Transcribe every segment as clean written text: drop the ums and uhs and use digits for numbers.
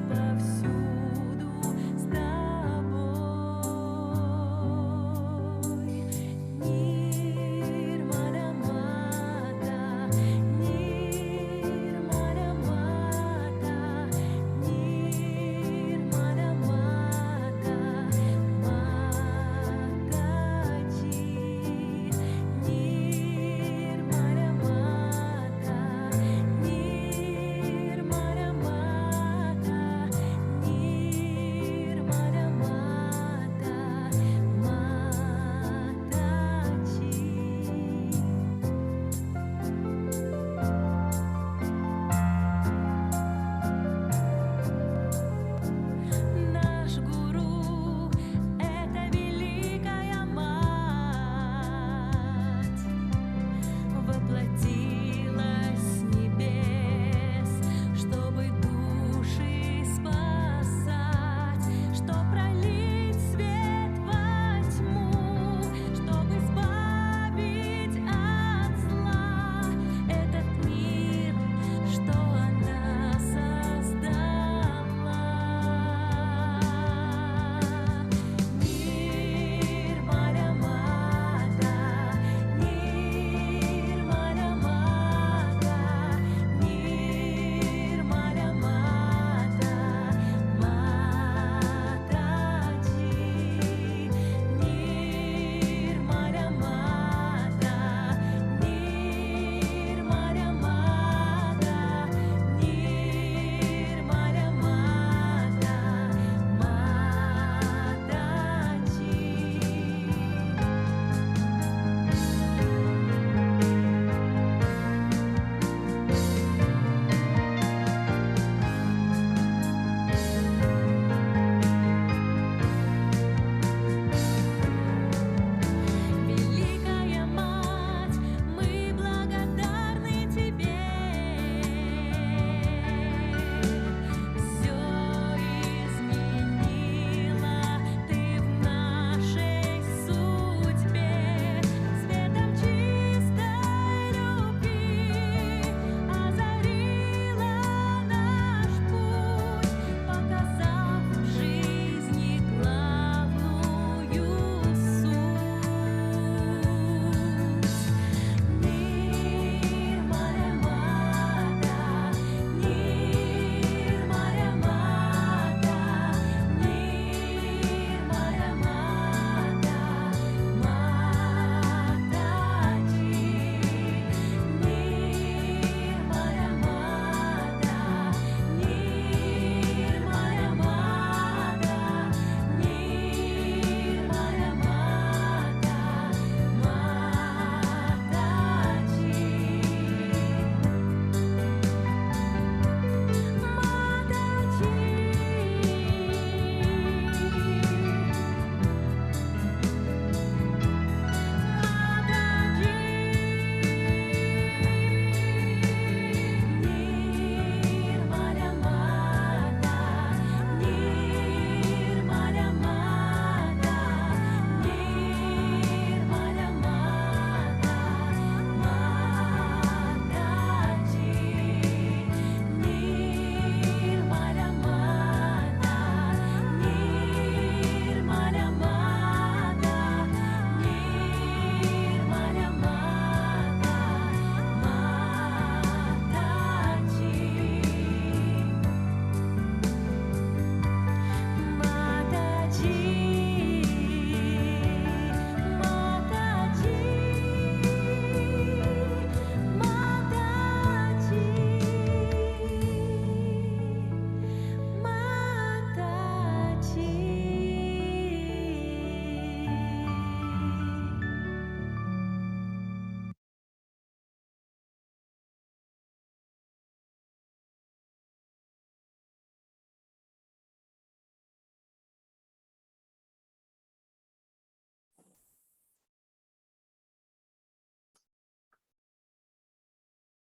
повсюду с тобой.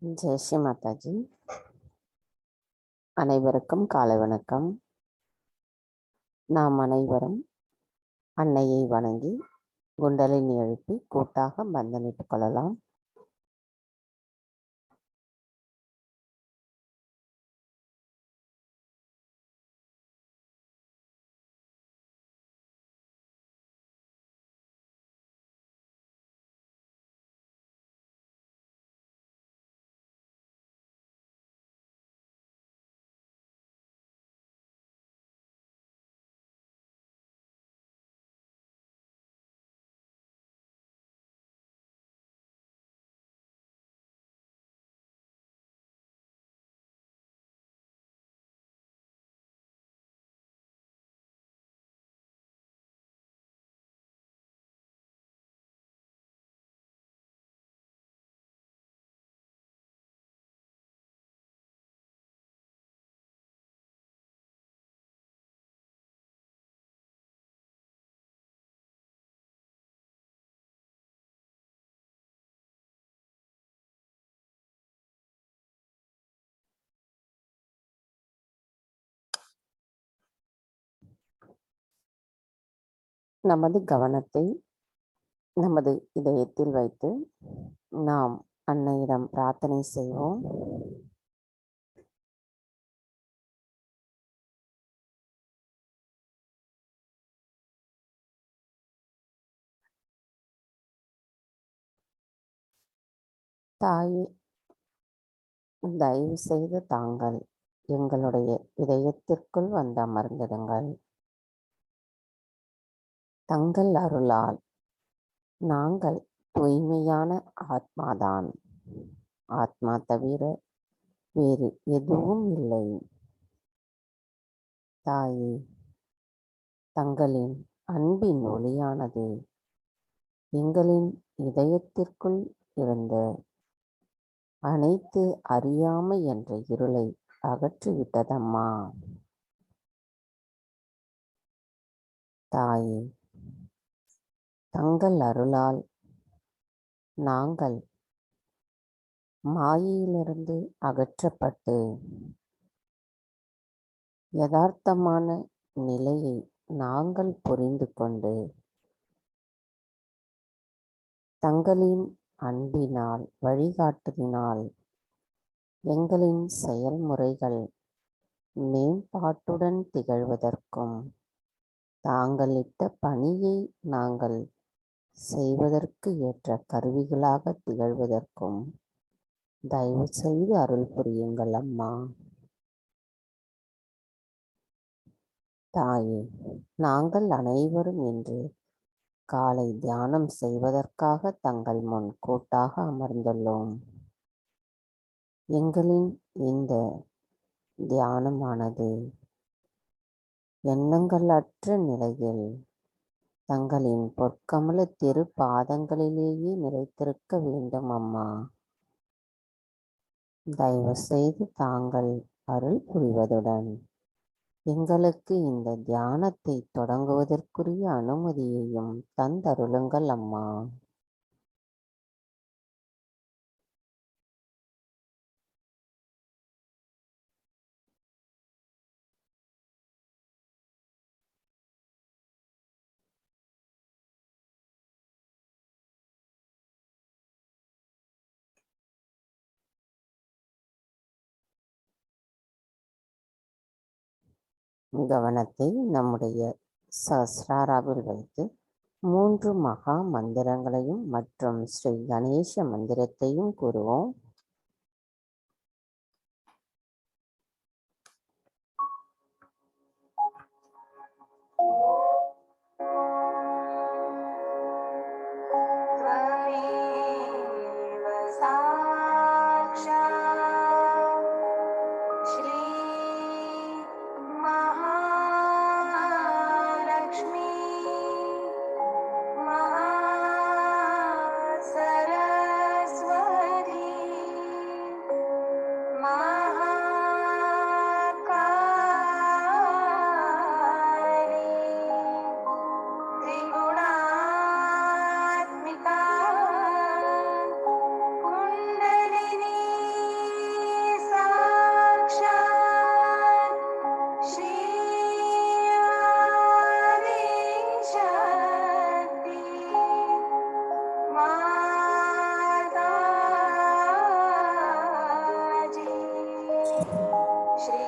ஜெய் ஸ்ரீ மாதாஜி. அனைவருக்கும் காலை வணக்கம். நாம் அனைவரும் அன்னையை வணங்கி குண்டலினி எழுப்பி கூட்டாக பந்தனிட்டுக் கொள்ளலாம். நமது கவனத்தை நமது இதயத்தில் வைத்து நாம் அன்னையிடம் பிரார்த்தனை செய்வோம். தாயே, தயவு செய்து தாங்கள் எங்களுடைய இதயத்திற்குள் வந்து அமர்ந்திடுங்கள். தங்கள் அருளால் நாங்கள் தூய்மையான ஆத்மாதான். ஆத்மா தவிர வேறு எதுவும் இல்லை. தாயே, தங்களின் அன்பின் ஒளியானது எங்களின் இதயத்திற்குள் இருந்த அனைத்து அறியாமை என்ற இருளை அகற்றிவிட்டதம்மா. தாயே, தங்கள் அருளால் நாங்கள் மாயையிலிருந்து அகற்றப்பட்டு யதார்த்தமான நிலையை நாங்கள் புரிந்து கொண்டு தங்களின் அன்பினால் வழிகாட்டுதினால் எங்களின் செயல்முறைகள் மேம்பாட்டுடன் திகழ்வதற்கும் தாங்கள் இட்ட பணியை நாங்கள் செய்வதற்கு ஏற்ற கருவிகளாக திகழ்வதற்கும் தயவு செய்து அருள் புரியுங்கள் அம்மா. தாயே, நாங்கள் அனைவரும் இன்று காலை தியானம் செய்வதற்காக தங்கள் முன் கூட்டாக அமர்ந்துள்ளோம். எங்களின் இந்த தியானமானது எண்ணங்கள் அற்ற நிலையில் தங்களின் பொற்கமல திரு பாதங்களிலேயே நிலைத்திருக்க வேண்டும் அம்மா. தயவு செய்து தாங்கள் அருள் புரிவதுடன் எங்களுக்கு இந்த தியானத்தை தொடங்குவதற்குரிய அனுமதியையும் தந்தருளுங்கள் அம்மா. கவனத்தை நம்முடைய சஹஸ்ராராவில் வைத்து 3 மகா மந்திரங்களையும் மற்றும் ஸ்ரீ கணேச மந்திரத்தையும் கூறுவோம். श्री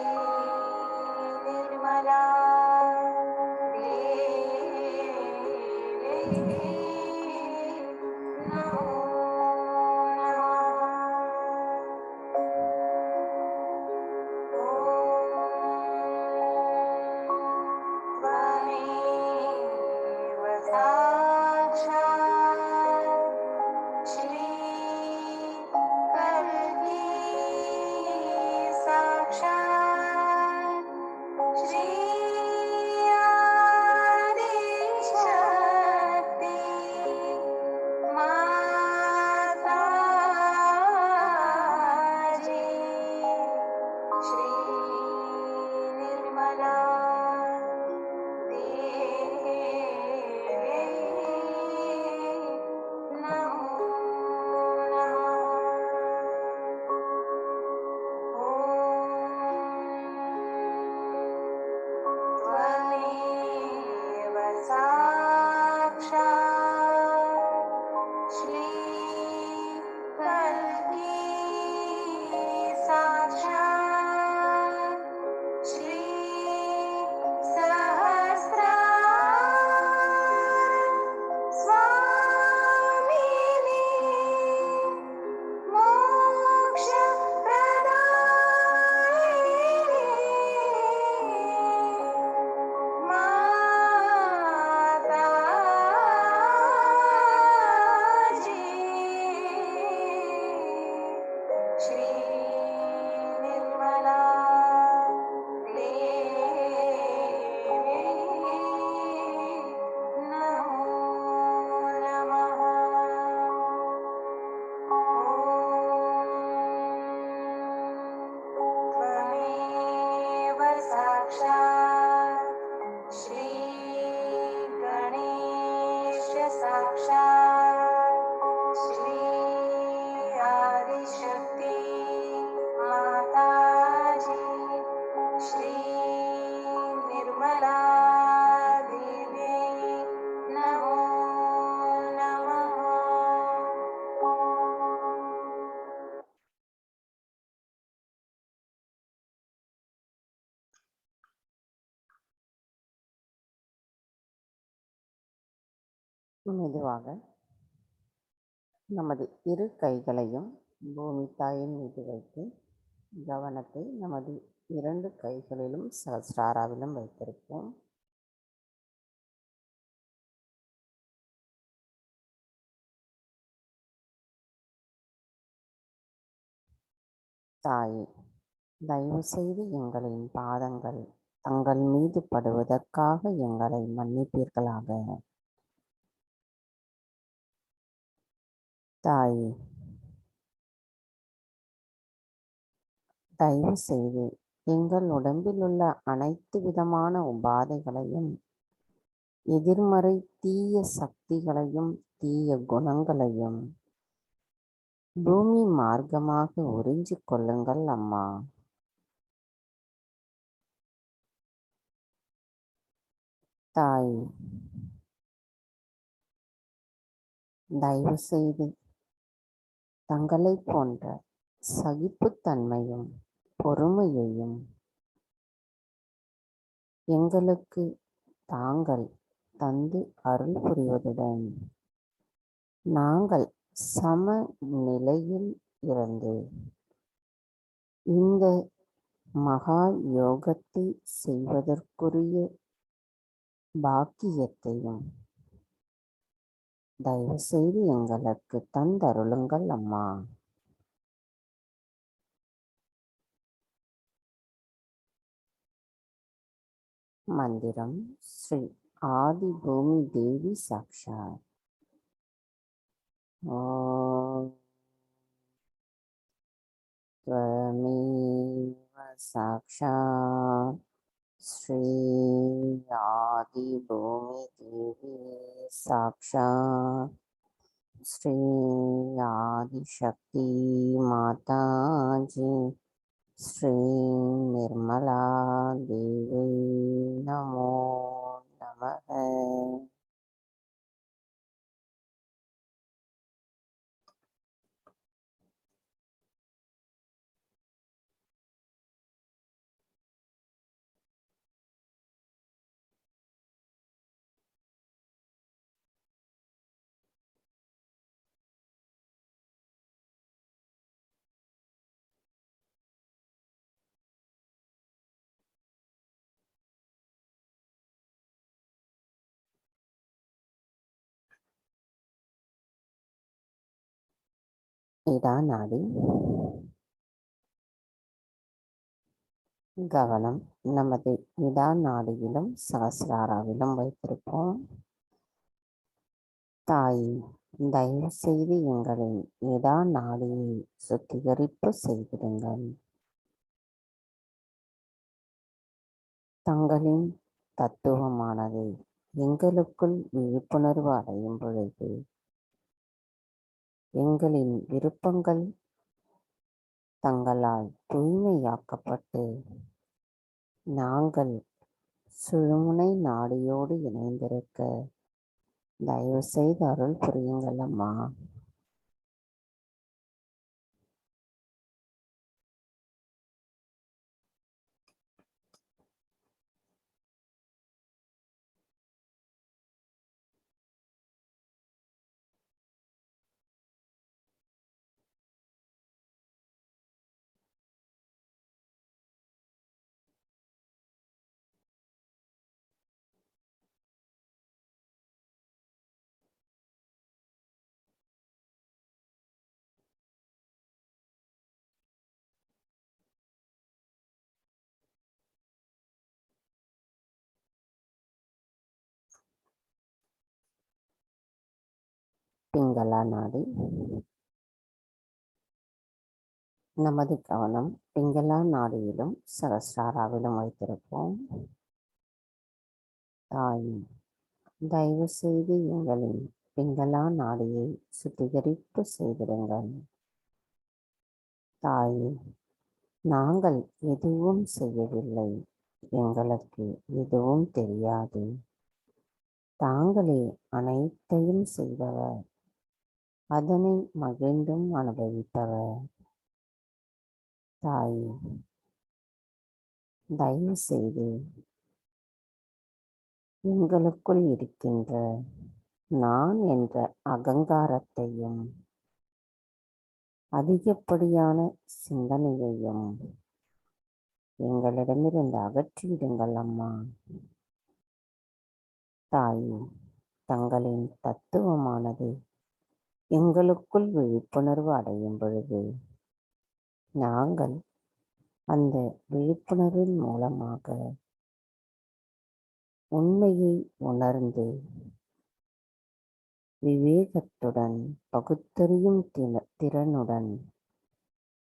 निर्मला மெதுவாக நமது இரு கைகளையும் பூமி தாயின் மீது வைத்து கவனத்தை நமது 2 கைகளிலும் சஹஸ்ராராவிலும் வைத்திருப்போம். தாயே, தயவு செய்து எங்களின் பாதங்கள் தங்கள் மீது படுவதற்காக எங்களை மன்னிப்பீர்களாக. தாயே, தயவு செய்து எங்கள் உடம்பில் உள்ள அனைத்து விதமான உபாதைகளையும், எதிர்மறை தீய சக்திகளையும் தீய குணங்களையும் பூமி மார்க்கமாக உறிஞ்சிக் கொள்ளுங்கள் அம்மா. தாய், தயவு செய்து தங்களை போன்ற சகிப்புத்தன்மையும் பொறுமையையும் எங்களுக்கு தாங்கள் தந்து அருள் புரிவதுடன் நாங்கள் சம நிலையில் இருந்து இந்த மகா யோகத்தை செய்வதற்குரிய பாக்கியத்தையும் தயவு செய்து எங்களுக்கு தந்தருளுங்கள் அம்மா. மந்திரம் ஸ்ரீ ஆதி பூமி தேவி சாக்ஷாத். ஓம் त्वमेव साक्षात् श्री आदिभूमि देवी साक्षात् श्री आदिशक्ति माता जी श्री निर्मला देवी नमो नमः. இடா நாடி. கவனம் நமது இடா நாடியிலும் சகசிராராவிலும் வைத்திருப்போம். தாய், தயவு செய்து எங்களின் இடா நாடியை சுத்திகரிப்பு செய்திடுங்கள். தங்களின் தத்துவமானது எங்களுக்குள் விழிப்புணர்வு அடையும் பொழுது எங்களின் விருப்பங்கள் தங்களால் தூய்மையாக்கப்பட்டு நாங்கள் சுழுமுனை நாடியோடு இணைந்திருக்க தயவு செய்து அருள் புரியுங்கள் அம்மா. பிங்களா நாடி. நமது கவனம் பிங்களா நாடியிலும் சகசிராராவிலும் வைத்திருப்போம். தாய், தயவு செய்து எங்களின் பிங்களா நாடியை சுத்திகரிப்பு செய்திடுங்கள். தாய், நாங்கள் எதுவும் செய்யவில்லை, எங்களுக்கு எதுவும் தெரியாது, தாங்களே அனைத்தையும் செய்தவர், அதனை மகிழ்ந்தும் அனுபவிப்பவர். தாய், தயவு செய்து எங்களுக்குள் இருக்கின்ற நான் என்ற அகங்காரத்தையும் அதிகப்படியான சிந்தனையையும் எங்களிடமிருந்து அகற்றிவிடுங்கள் அம்மா. தாய், தங்களின் தத்துவமானது எங்களுக்குள் விழிப்புணர்வு அடையும் பொழுது நாங்கள் அந்த விழிப்புணர்வின் மூலமாக உண்மையை உணர்ந்து விவேகத்துடன் பகுத்தறியும் திறனுடன்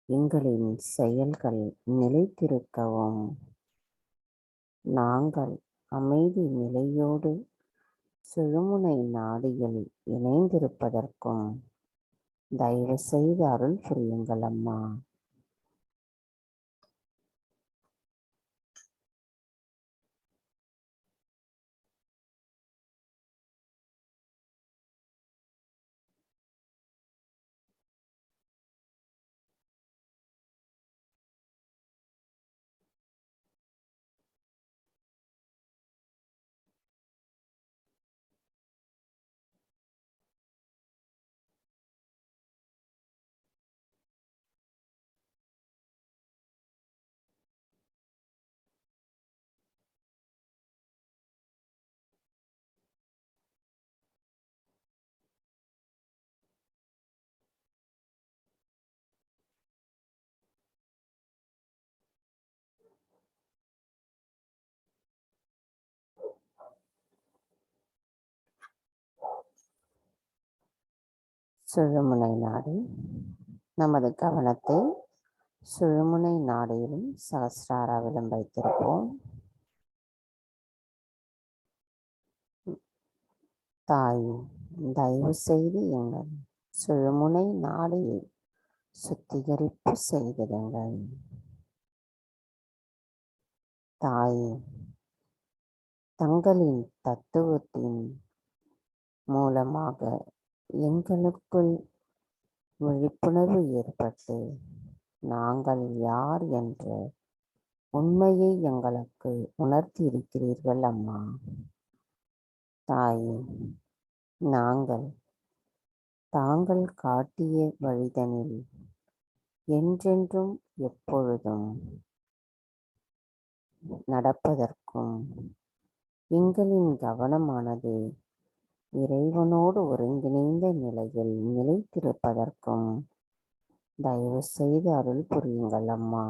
எங்களின் செயல்கள் நிலைத்திருக்கவும் நாங்கள் அமைதி நிலையோடு சுழுமுனை நாடியில் இணைந்திருப்பதற்கும் தயவு செய்து அருள் புரியுங்கள் அம்மா. சுழுமுனை நாடி. நமது கவனத்தை சுழுமுனை நாடியிலும் சகசிராராவிலும் வைத்திருப்போம். தாய், தயவு செய்து எங்கள் சுழுமுனை நாடியை சுத்திகரிப்பு செய்திடுங்கள். தாய், தங்களின் தத்துவத்தின் மூலமாக எங்களுக்குள் விழிப்புணர்வு ஏற்பட்டு நாங்கள் யார் என்ற உண்மையை எங்களுக்கு உணர்த்தி இருக்கிறீர்கள் அம்மா. தாயே, நாங்கள் தாங்கள் காட்டிய வழிதனில் என்றென்றும் எப்பொழுதும் நடப்பதற்கும் எங்களின் கவனமானது இறைவனோடு ஒருங்கிணைந்த நிலையில் நிலைத்திருப்பதற்கும் தயவு செய்து அருள் புரியுங்கள் அம்மா.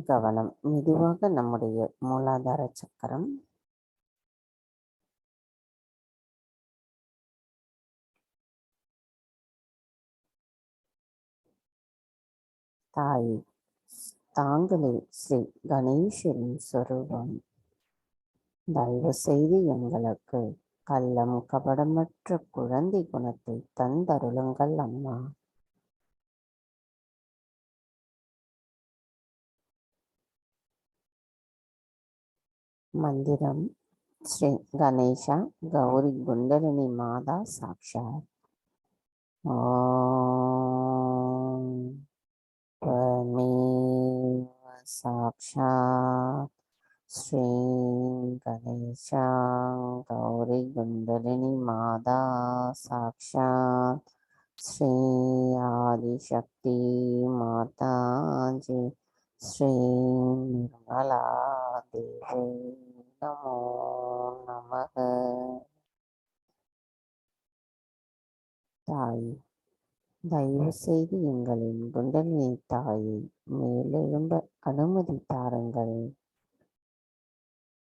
கவனம் மெதுவாக நம்முடைய மூலாதார சக்கரம், தாய் தாங்களே ஸ்ரீ கணேசரின் சொரூபம். தயவு செய்து எங்களுக்கு கள்ளம் கபடமற்ற குழந்தை குணத்தை தந்தருளுங்கள் அம்மா. மந்திரம் ஸ்ரீ கணேஷா கௌரி குண்டலினி மாதா சாக்ஷாத். ஓம் त्वमेव साक्षात् श्री गणेशा गौरी कुंडलिनी माता साक्षात् श्री आदिशक्ति माता जी श्री निर्मला देवी नमो नमः. தாய் தயவு செய்து எங்களின் குண்டலினி தாயை மேலெழும்ப அனுமதி தாருங்கள்.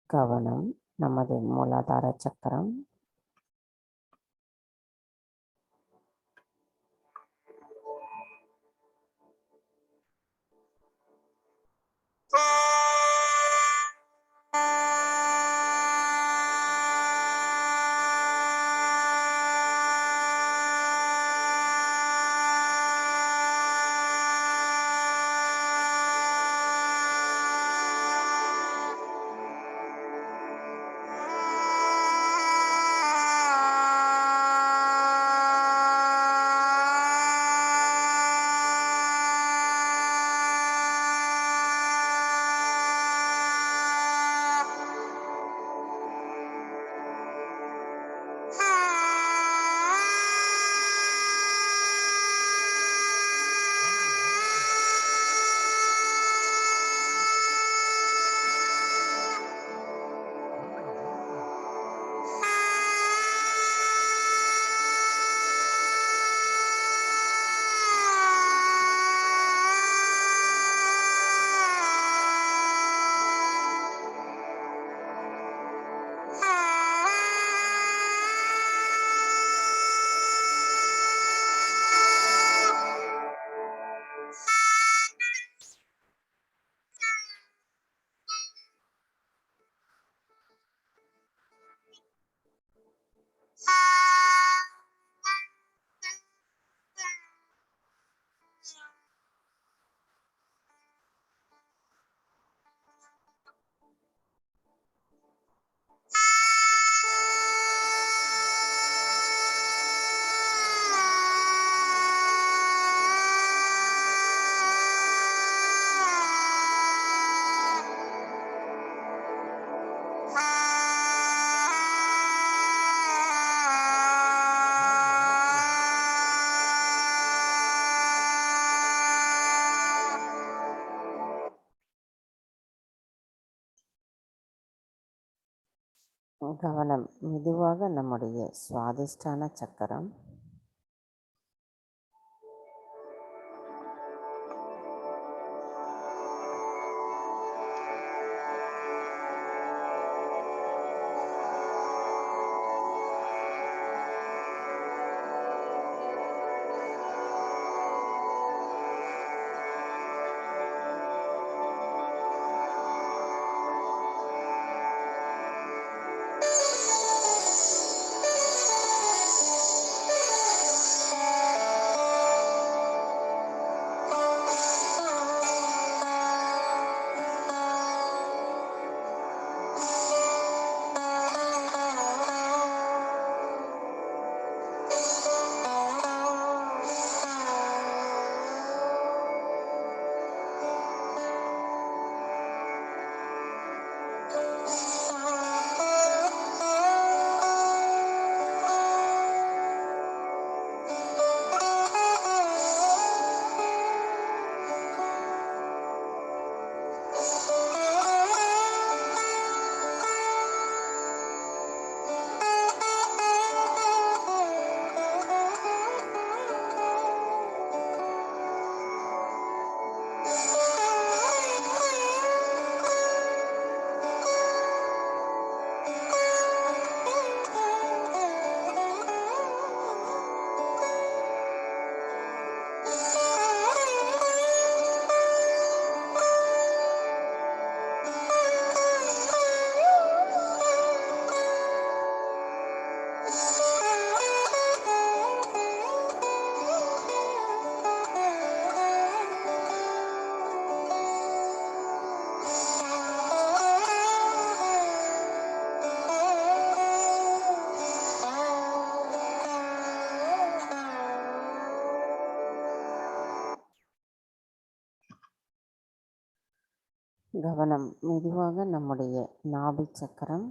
கவனம் நமது மூலாதார சக்கரம், கவனம் மெதுவாக நம்முடைய சுவாதிஷ்டான சக்கரம், கவனம் மெதுவாக நம்முடைய நாபி சக்கரம்,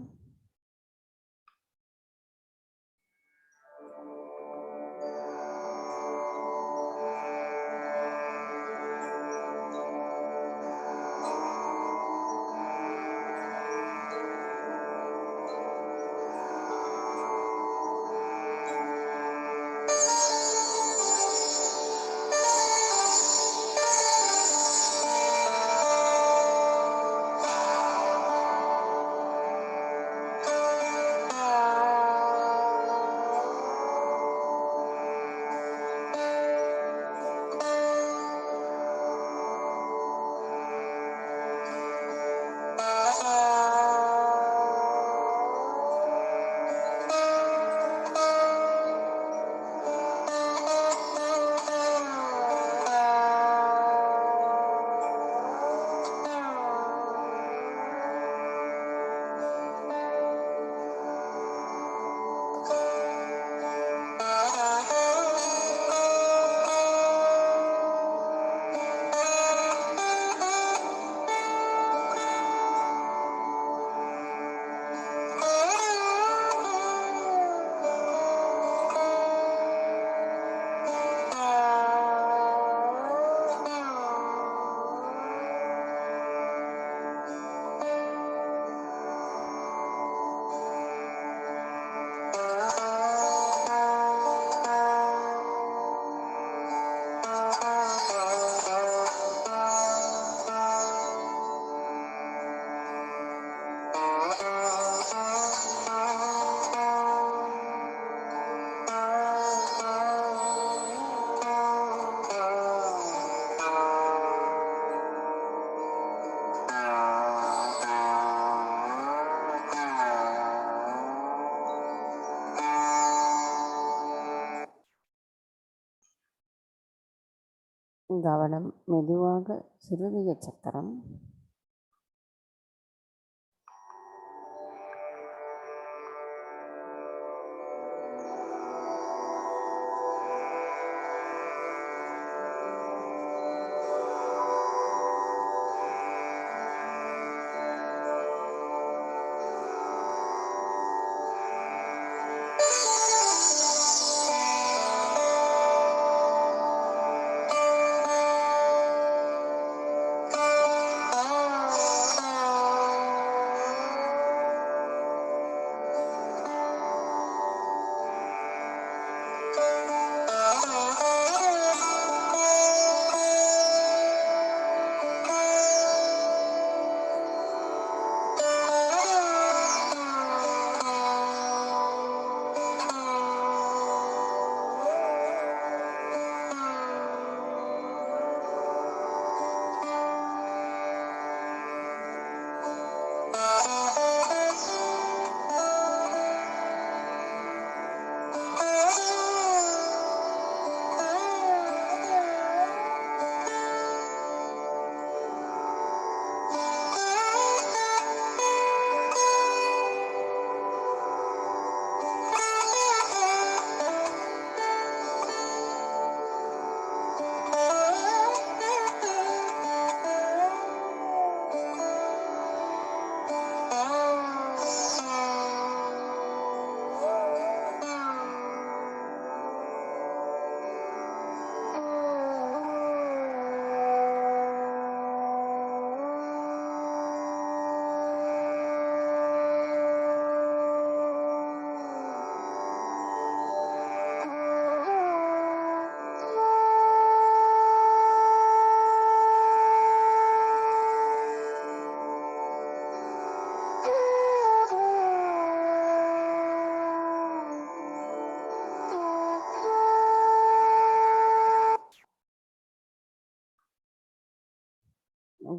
கவனம் மெதுவாக ஹிருதய சக்கரம்,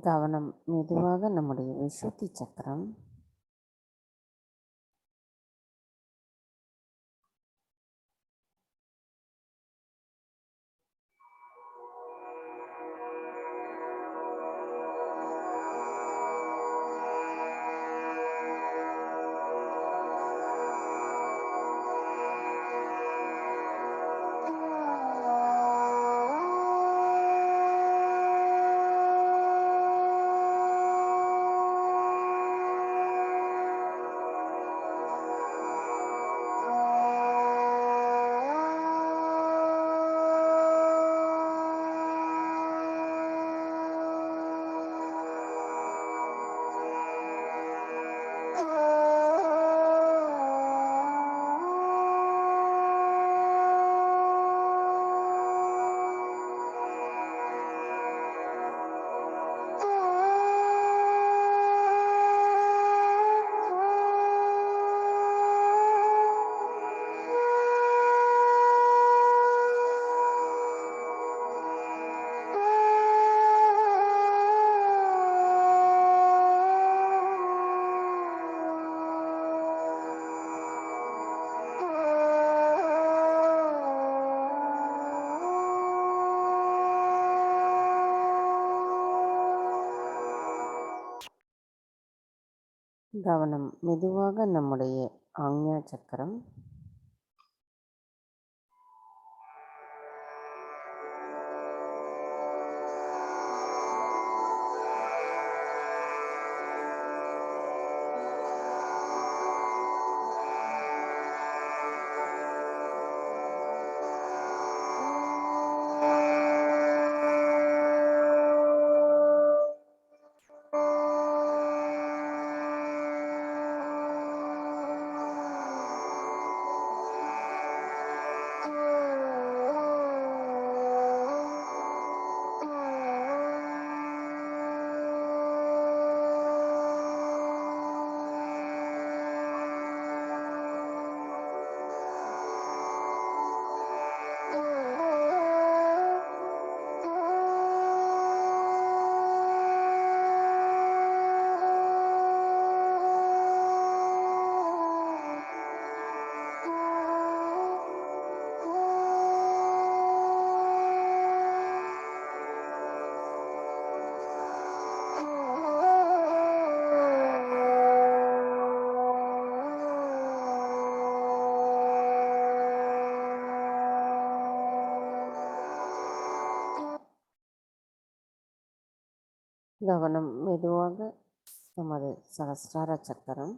கவனம் மெதுவாக நம்முடைய விசுத்தி சக்கரம், கவனம் மெதுவாக நம்முடைய ஆக்ஞா சக்கரம், கவனம் மெதுவாக நமது சகஸ்ரார சக்கரம்,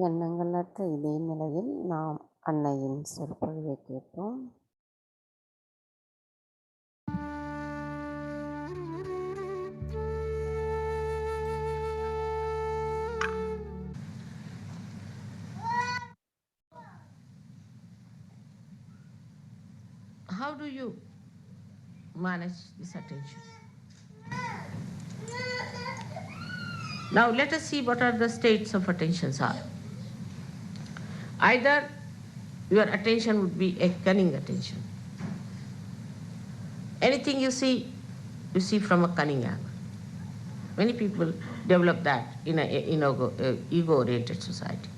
எண்ணங்களற்ற இதே நிலையில் நாம் அன்னையின் சொற்பொழிவை கேட்போம். How do you manage this attention? Now let us see what are the states of attentions are. Either your attention would be a cunning attention. Anything you see from a cunning angle. Many people develop that in an ego-oriented society.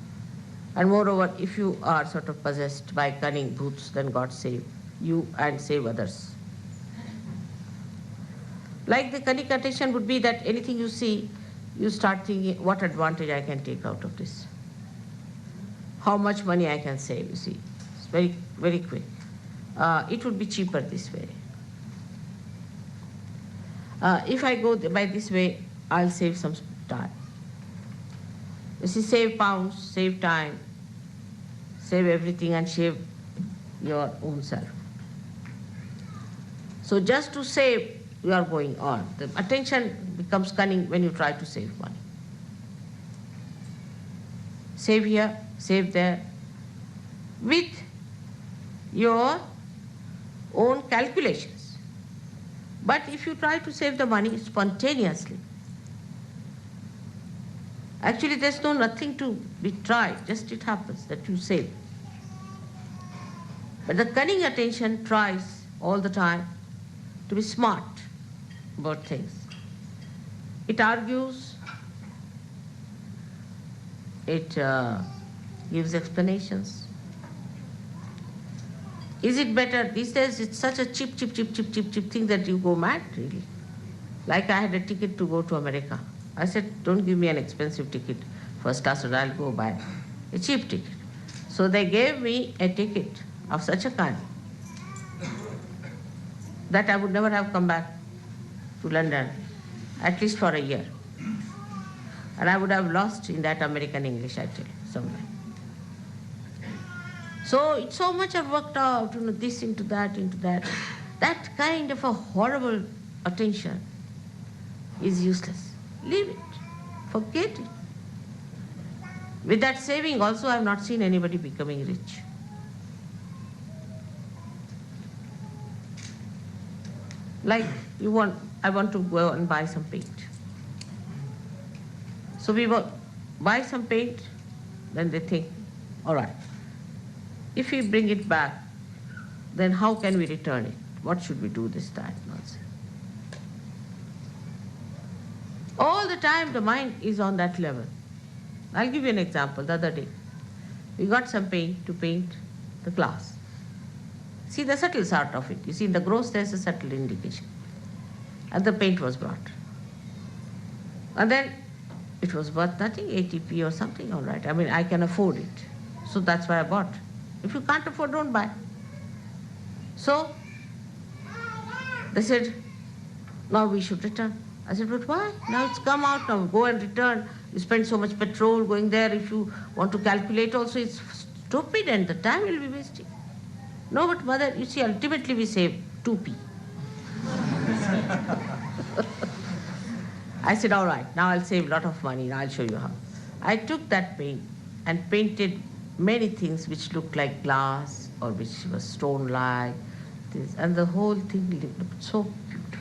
And moreover, if you are sort of possessed by cunning bhoots, then God save you and save others. Like the cunning attention would be that anything you see, you start thinking, what advantage I can take out of this? How much money I can save, you see. It's very, very quick. It would be cheaper this way. If I go by this way, I'll save some time. You see, save pounds, save time, save everything and save your own self. So just to save, you are going on. The attention becomes cunning when you try to save money. Save here, save there, with your own calculations. But if you try to save the money spontaneously, actually there's nothing to be tried, just it happens that you save. But the cunning attention tries all the time to be smart about things. It argues, it gives explanations. Is it better? These days it's such a cheap thing that you go mad, really. Like I had a ticket to go to America. I said, don't give me an expensive ticket first class, or I'll go buy a cheap ticket. So they gave me a ticket of such a kind that I would never have come back to London, at least for a year. And I would have lost in that American English, actually, somewhere. So it's so much I've worked out, this into that, into that. That kind of a horrible attention is useless. Leave it. Forget it. With that saving also, I have not seen anybody becoming rich. Like I want to go and buy some paint. So we buy some paint, then they think, all right, if we bring it back, then how can we return it? What should we do this time? Nonsense. All the time the mind is on that level. I'll give you an example. The other day, we got some paint to paint the glass. See the subtle sort of it. You see in the gross there's a subtle indication. And the paint was brought. And then it was worth nothing, 80p or something, all right. I mean, I can afford it. So that's why I bought. If you can't afford, don't buy. So they said, now we should return. I said, but why? Now it's come out, now go and return. You spend so much petrol going there. If you want to calculate also, it's stupid and the time will be wasting. No, but mother, you see, ultimately we save 2p. I said, all right, now I'll save a lot of money, now I'll show you how. I took that paint and painted many things which looked like glass or which was stone-like, and the whole thing looked so beautiful.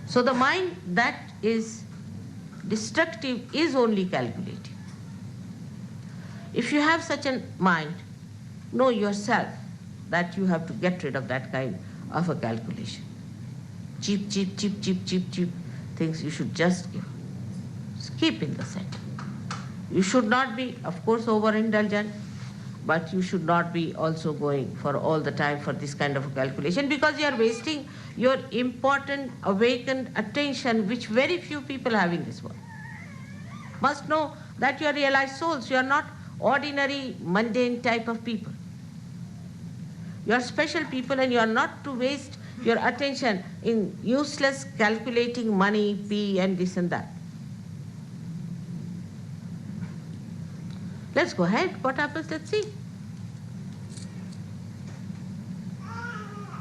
So the mind that is destructive is only calculating. If you have such a mind, know yourself that you have to get rid of that kind of a calculation. Cheap things you should just keep in the center. You should not be, of course, overindulgent, but you should not be also going for all the time for this kind of a calculation, because you are wasting your important awakened attention, which very few people have in this world. Must know that you are realized souls. You are not ordinary, mundane type of people. You are special people, and you are not to waste your attention in useless calculating money, P and this and that. Let's go ahead. What happens? Let's see.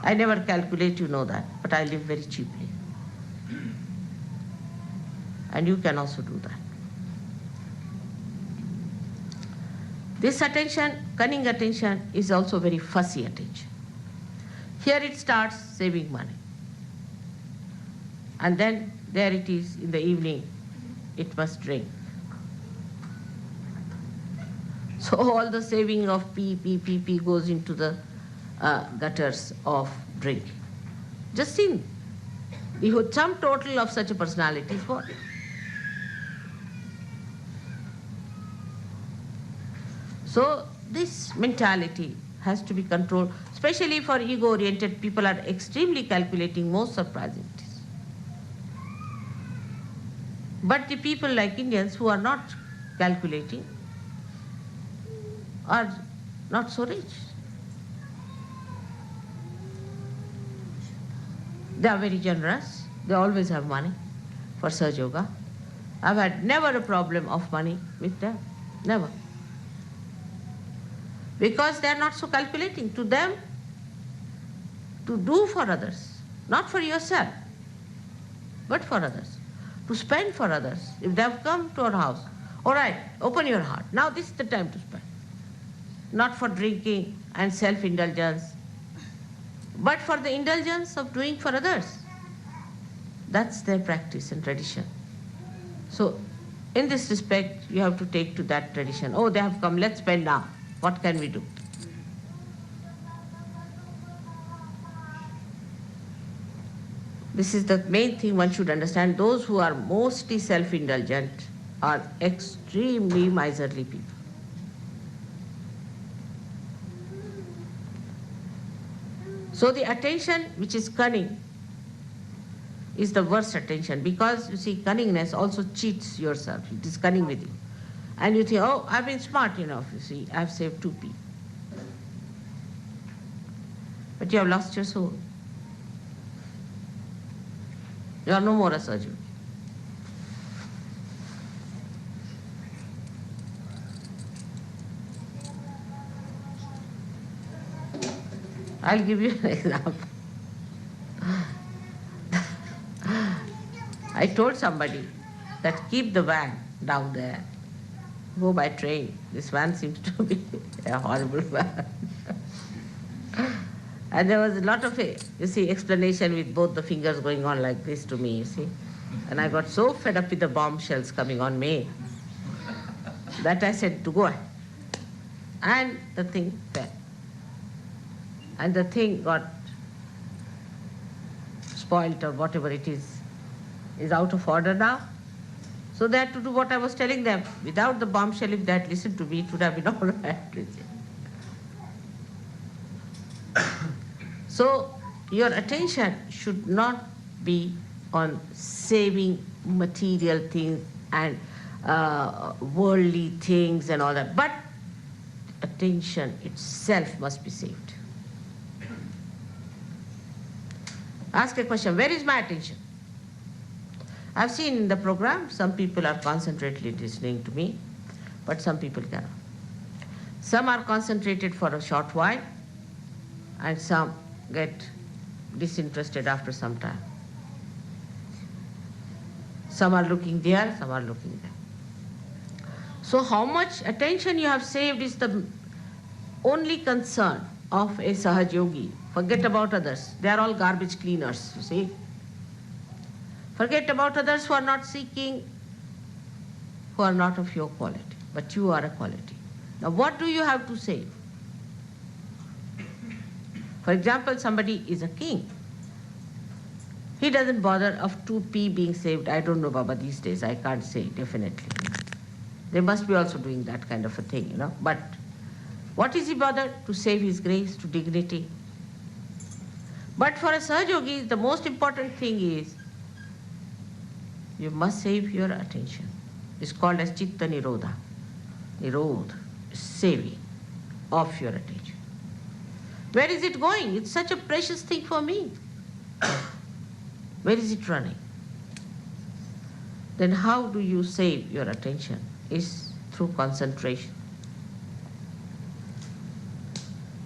I never calculate, you know that, but I live very cheaply. And you can also do that. This attention, cunning attention, is also very fussy attention. Here it starts saving money. And then there it is in the evening, it must drink. So all the saving of P goes into the gutters of drinking. Just think, the sum total of such a personality is what? So this mentality has to be controlled, especially for ego-oriented people are extremely calculating, most surprising it is. But the people like Indians who are not calculating are not so rich. They are very generous. They always have money for Sahaj Yoga. I've had never a problem of money with them. Never. Because they are not so calculating. To them, to do for others, not for yourself, but for others. To spend for others. If they have come to our house, all right, open your heart. Now this is the time to spend. Not for drinking and self-indulgence, but for the indulgence of doing for others. That's their practice and tradition. So, in this respect, you have to take to that tradition. Oh, they have come, let's spend now. What can we do? This is the main thing one should understand. Those who are mostly self-indulgent are extremely miserly people. So the attention which is cunning is the worst attention, because you see, cunningness also cheats yourself. It is cunning with you. And you think, oh, I've been smart enough, you see, I've saved 2p. But you have lost your soul. You are no more a surgeon. I'll give you an example. I told somebody that keep the van down there. Go by train. This van seems to be a horrible van. And there was a lot of, you see, explanation with both the fingers going on like this to me, you see. And I got so fed up with the bombshells coming on me that I said to go ahead. And the thing fell. And the thing got spoilt or whatever it is out of order now. So they had to do what I was telling them. Without the bombshell, if they had listened to me, it would have been all right. So your attention should not be on saving material things and worldly things and all that, but attention itself must be saved. Ask a question, where is my attention? I've seen in the program, some people are concentratedly listening to me, but some people cannot. Some are concentrated for a short while, and some get disinterested after some time. Some are looking there, some are looking there. So how much attention you have saved is the only concern of a Sahaj Yogi. Forget about others. They are all garbage cleaners, you see. Forget about others who are not seeking, who are not of your quality, but you are a quality. Now what do you have to save? For example, somebody is a king. He doesn't bother of 2p being saved. I don't know, Baba, these days. I can't say definitely. They must be also doing that kind of a thing, you know. But what is he bothered? To save his grace, to dignity. But for a Sahaj Yogi, the most important thing is you must save your attention. It's called as Chitta Nirodha. Nirodha, saving of your attention. Where is it going? It's such a precious thing for me. Where is it running? Then how do you save your attention? Is through concentration.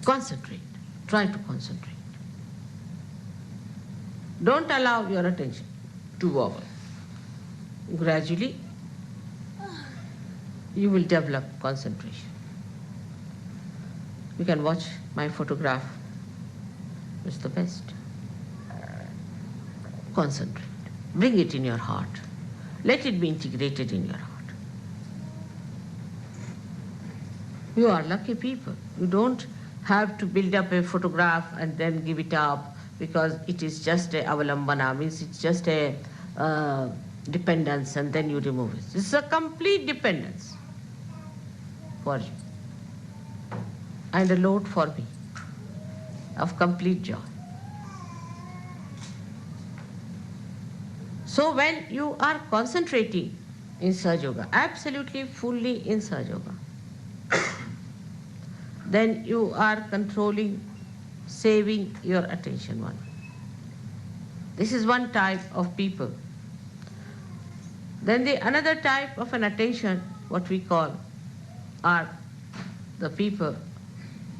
Concentrate. Try to concentrate. Don't allow your attention to wobble. Gradually, you will develop concentration. You can watch my photograph. It's the best. Concentrate. Bring it in your heart. Let it be integrated in your heart. You are lucky people. You don't have to build up a photograph and then give it up because it is just a avalambana, means it's just a dependence, and then you remove it. It's a complete dependence for you. and a load for me of complete joy. So when you are concentrating in Sahaj Yoga, absolutely fully in Sahaj Yoga, then you are controlling, saving your attention one. This is one type of people. Then the another type of an attention, what we call, are the people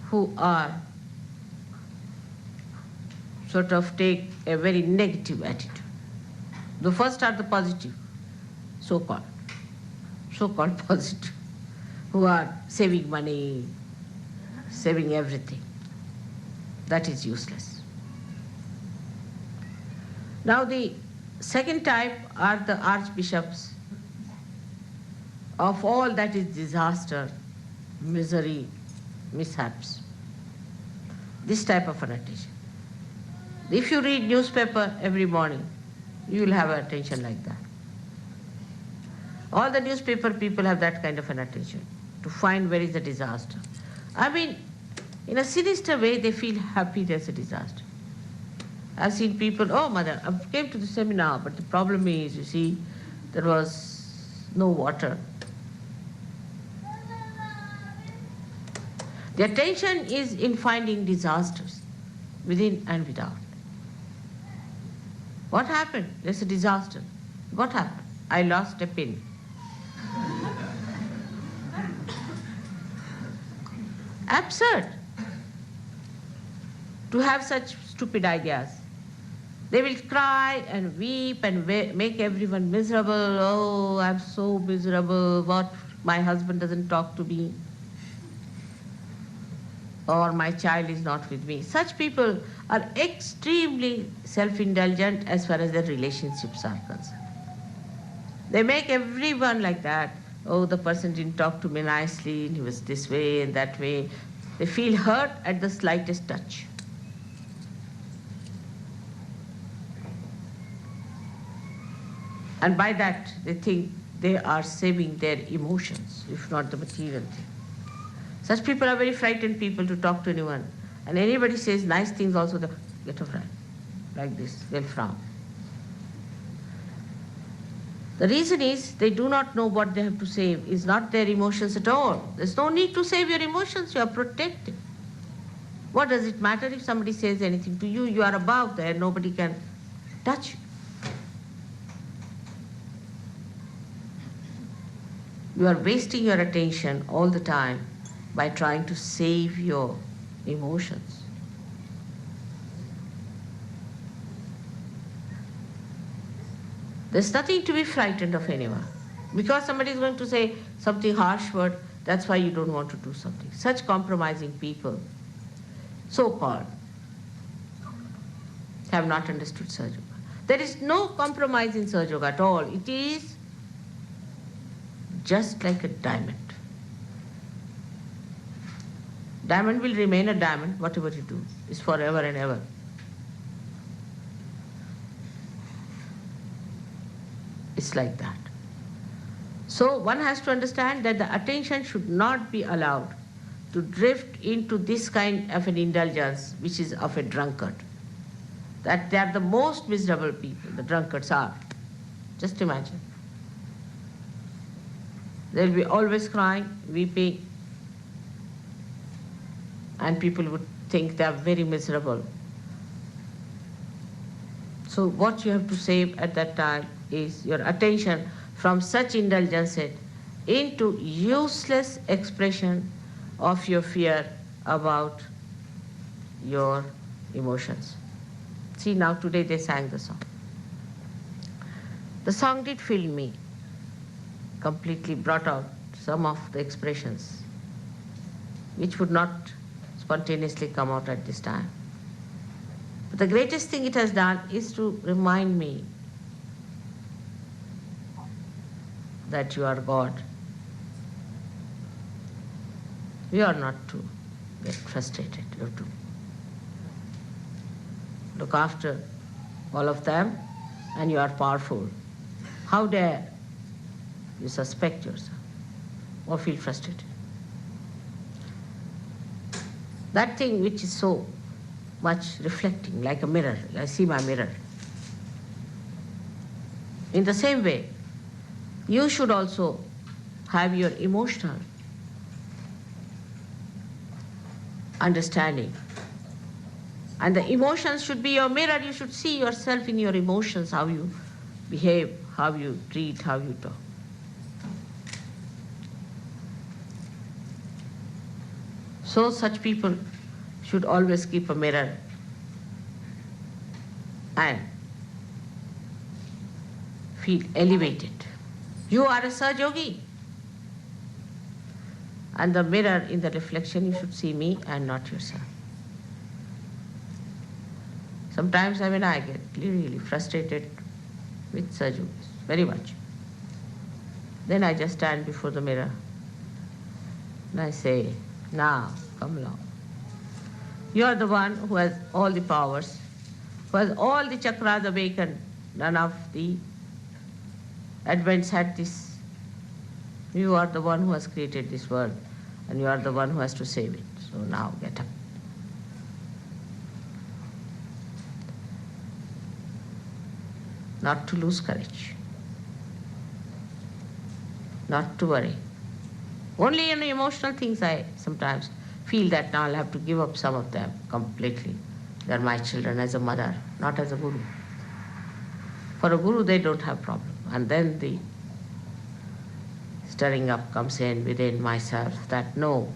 who are sort of take a very negative attitude. The first are the positive, so-called positive, who are saving money, saving everything. That is useless. Now the second type are the archbishops of all that is disaster, misery, mishaps. This type of an attention. If you read newspaper every morning, you will have an attention like that. All the newspaper people have that kind of an attention, to find where is the disaster. I mean, in a sinister way, they feel happy there's a disaster. I've seen people, oh mother, I came to the seminar, but the problem is, you see, there was no water. The attention is in finding disasters, within and without. What happened? There's a disaster. What happened? I lost a pin. Absurd to have such stupid ideas. They will cry and weep and make everyone miserable. Oh, I'm so miserable. What? My husband doesn't talk to me. Or my child is not with me. Such people are extremely self-indulgent as far as their relationships are concerned. They make everyone like that. Oh, the person didn't talk to me nicely, and he was this way and that way. They feel hurt at the slightest touch. And by that, they think they are saving their emotions, if not the material thing. Such people are very frightened people to talk to anyone. And anybody says nice things also, they get a friend. Like this, they'll frown. The reason is they do not know what they have to save. It's not their emotions at all. There's no need to save your emotions. You are protected. What does it matter if somebody says anything to you? You are above there. Nobody can touch you. You are wasting your attention all the time by trying to save your emotions. There's nothing to be frightened of anyone. Because somebody is going to say something harsh word, that's why you don't want to do something. Such compromising people, so-called, have not understood Sahaj Yoga. There is no compromise in Sahaj Yoga at all. It is just like a diamond. Diamond will remain a diamond, whatever you do. It's forever and ever. It's like that. So one has to understand that the attention should not be allowed to drift into this kind of an indulgence, which is of a drunkard. That they are the most miserable people, the drunkards are. Just imagine. They'll be always crying, weeping, and people would think they are very miserable. So what you have to save at that time is your attention from such indulgence into useless expression of your fear about your emotions. See, now today they sang the song. The song did fill me, completely brought out some of the expressions which would not spontaneously come out at this time. But the greatest thing it has done is to remind me that you are God. You are not to get frustrated. You have to look after all of them, and you are powerful. How dare you suspect yourself or feel frustrated? That thing which is so much reflecting, like a mirror. I see my mirror. In the same way, you should also have your emotional understanding. And the emotions should be your mirror. You should see yourself in your emotions, how you behave, how you treat, how you talk. So such people should always keep a mirror and feel elevated. You are a Sahaj Yogi. And the mirror, in the reflection, you should see me and not yourself. Sometimes I get really frustrated with Sahaj Yogis, very much. Then I just stand before the mirror and I say, now, come along. You are the one who has all the powers, who has all the chakras awakened. None of the advents had this. You are the one who has created this world, and you are the one who has to save it. So now get up. Not to lose courage, not to worry. Only in emotional things I sometimes feel that now I'll have to give up some of them completely. They're my children as a mother, not as a guru. For a guru, they don't have problem. And then the stirring up comes in within myself that no,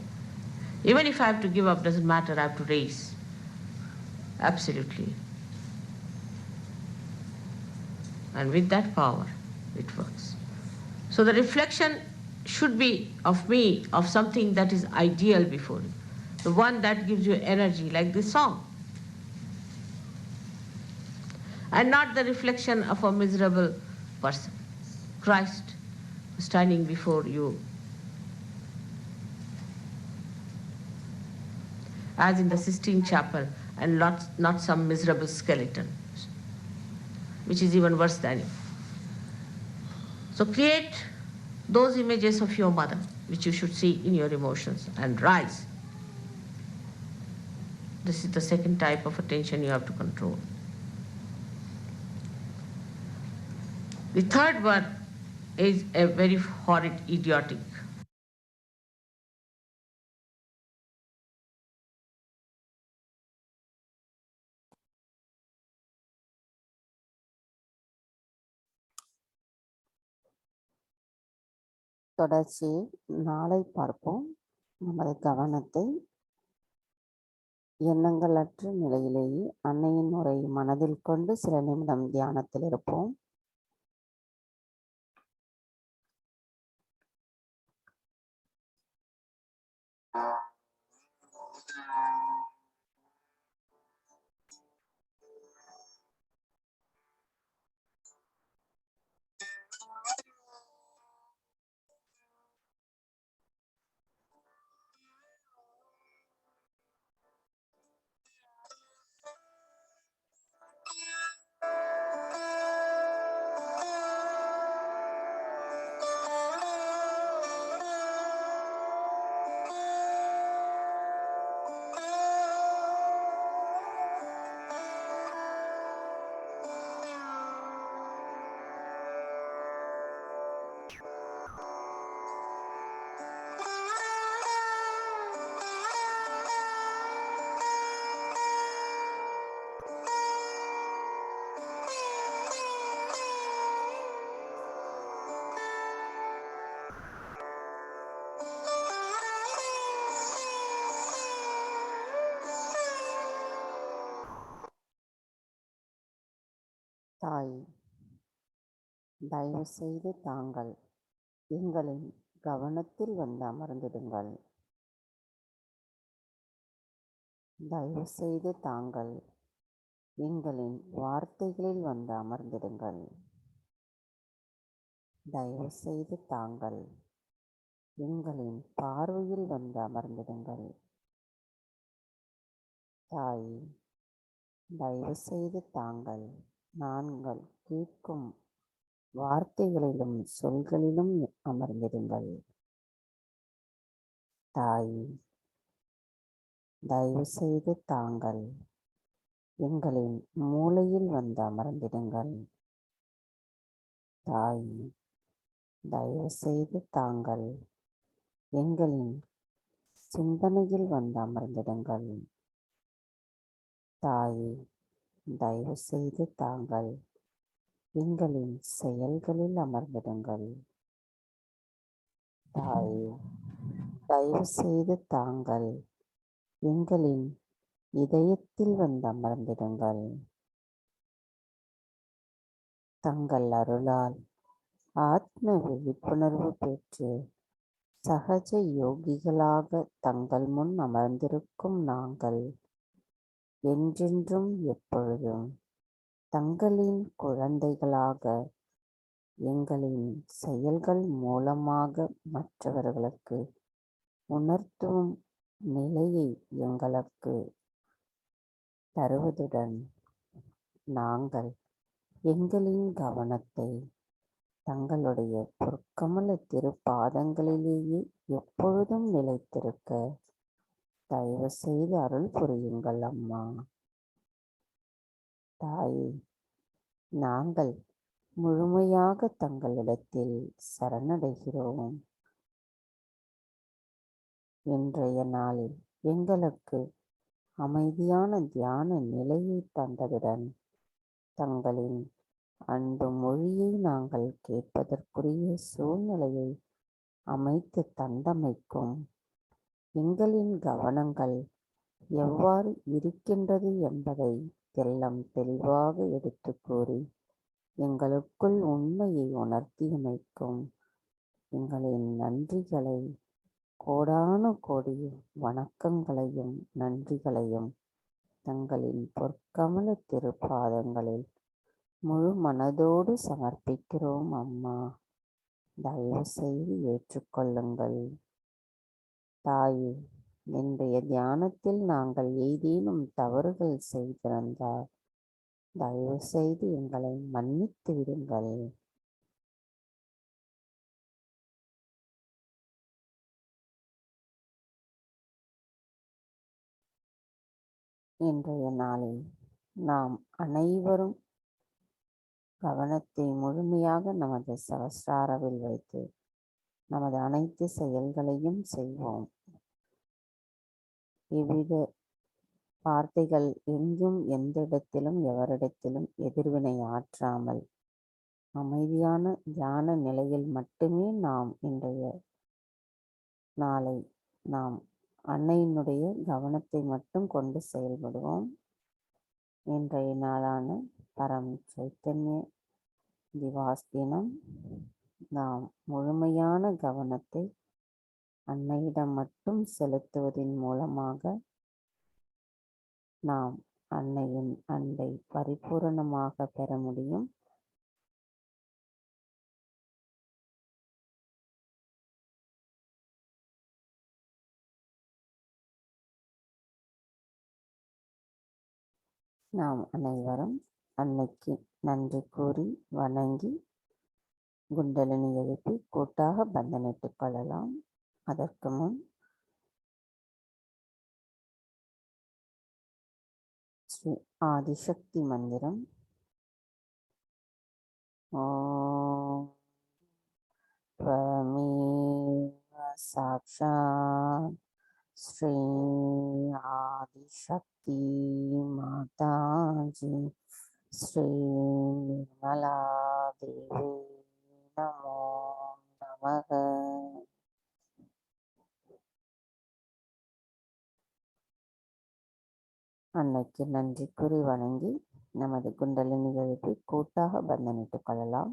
even if I have to give up, doesn't matter, I have to raise. Absolutely. And with that power, it works. So the reflection should be of me, of something that is ideal before you. The one that gives you energy, like this song. And not the reflection of a miserable person. Christ standing before you as in the Sistine Chapel, and not some miserable skeleton, which is even worse than you. So create those images of your mother, which you should see in your emotions, and rise. This is the second type of attention you have to control. The third one is a very horrid, idiotic. தொடர்ச்சியை நாளை பார்ப்போம். நமது கவனத்தை எண்ணங்களற்ற நிலையிலேயே அன்னையின் உரையை மனதில் கொண்டு சில நிமிடம் தியானத்தில் இருப்போம். தாய், தயவு செய்து தாங்கள் எங்களின் கவனத்தில் வந்து அமர்ந்திடுங்கள். தயவு செய்து தாங்கள் எங்களின் வார்த்தைகளில் வந்து அமர்ந்திடுங்கள். தயவு செய்து தாங்கள் எங்களின் பார்வையில் வந்து அமர்ந்திடுங்கள். தாய், தயவு செய்து தாங்கள் நாங்கள் கேட்கும் வார்த்தைகளிலும் சொல்களிலும் அமர்ந்திடுங்கள். தாய், தயவு செய்து தாங்கள் எங்களின் மூளையில் வந்து அமர்ந்திடுங்கள். தாயே, தயவு செய்து தாங்கள் எங்களின் சிந்தனையில் வந்து அமர்ந்திடுங்கள். தாயே, தயவு செய்து தாங்கள் எங்களின் செயல்களில் அமர்ந்திடுங்கள். தாயே, தயவு செய்து தாங்கள் எங்களின் இதயத்தில் வந்து அமர்ந்திடுங்கள். தங்கள் அருளால் ஆத்ம விழிப்புணர்வு பெற்று சகஜ யோகிகளாக தங்கள் முன் அமர்ந்திருக்கும் நாங்கள் என்றென்றும் எப்பொழுதும் தங்களின் குழந்தைகளாக எங்களின் செயல்கள் மூலமாக மற்றவர்களுக்கு உணர்த்தும் நிலையை எங்களுக்கு தருவதுடன் நாங்கள் எங்களின் கவனத்தை தங்களுடைய பொற்கமல திருப்பாதங்களிலேயே எப்பொழுதும் நிலைத்திருக்க தயவு செய்து அருள் புரியுங்கள் அம்மா. தாயே, நாங்கள் முழுமையாக தங்களிடத்தில் சரணடைகிறோம். இன்றைய நாளில் எங்களுக்கு அமைதியான தியான நிலையை தந்ததுடன் தங்களின் அன்பு மொழியை நாங்கள் கேட்பதற்குரிய சூழ்நிலையை அமைத்து தந்தமைக்கும் எங்களின் கவனங்கள் எவ்வாறு இருக்கின்றது என்பதை தெல்லம் தெளிவாக எடுத்து கூறி எங்களுக்குள் உண்மையை உணர்த்தியமைக்கும் எங்களின் நன்றிகளை, கோடானு கோடி வணக்கங்களையும் நன்றிகளையும் தங்களின் பொற்கமல திருப்பாதங்களில் முழு மனதோடு சமர்ப்பிக்கிறோம் அம்மா. தயவு செய்து ஏற்றுக்கொள்ளுங்கள். தாயே, இன்றைய தியானத்தில் நாங்கள் ஏதேனும் தவறுகள் செய்திருந்தால் தயவு செய்து எங்களை மன்னித்து விடுங்கள். இன்றைய நாளில் நாம் அனைவரும் கவனத்தை முழுமையாக நமது சகஸ்ராரவில் வைத்து நமது அனைத்து செயல்களையும் செய்வோம். இவ்வித வார்த்தைகள் எங்கும் எந்த இடத்திலும் எவரிடத்திலும் எதிர்வினை ஆற்றாமல் அமைதியான தியான நிலையில் மட்டுமே நாம் இன்றைய நாளை நாம் அன்னையினுடைய கவனத்தை மட்டும் கொண்டு செயல்படுவோம். இன்றைய நாளான பரம் சைத்தன்ய திவாஸ் தினம் நாம் முழுமையான கவனத்தை அன்னையிடம் மட்டும் செலுத்துவதன் மூலமாக நாம் அன்னையின் அன்பை பரிபூரணமாக பெற முடியும். நாம் அனைவரும் அன்னைக்கு நன்றி கூறி வணங்கி குண்டலினி எழுப்பி கூட்டாக பந்தனிட்டுக் கொள்ளலாம். அதற்கு முன் ஸ்ரீ ஆதிசக்தி மந்திரம். ஓம் त्वमेव साक्षात् श्री आदिशक्ति माताजी श्री निर्मला देवी नमो नमः. அன்னைக்கு நன்றி கூறி வணங்கி நமது குண்டலினி எழுப்பி கூட்டாக பந்தனிட்டுக் கொள்ளலாம்.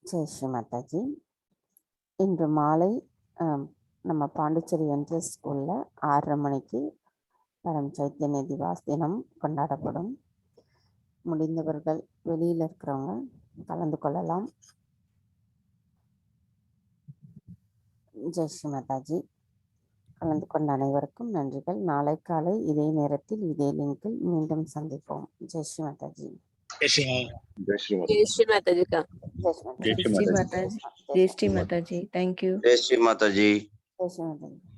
ஜெய் ஸ்ரீ மாதாஜி. இன்று மாலை நம்ம பாண்டிச்சேரி என்ட்ரன்ஸ் ஸ்கூலில் 6:30 மணிக்கு பரம் சைத்தன்ய திவாஸ் தினம் கொண்டாடப்படும். முடிந்தவர்கள் வெளியில் இருக்கிறவங்க கலந்து கொள்ளலாம். ஜெய் ஸ்ரீ மாதாஜி. கலந்து கொண்ட அனைவருக்கும் நன்றிகள். நாளை காலை இதே நேரத்தில் இதே லிங்கில் மீண்டும் சந்திப்போம். ஜெய் ஸ்ரீ மாதாஜி. जय श्री माताजी का ஜெய் ஸ்ரீ மாதாஜி. जय श्री माताजी थैंक यू जय श्री माता जी। ஜெய் ஸ்ரீ மாதாஜி.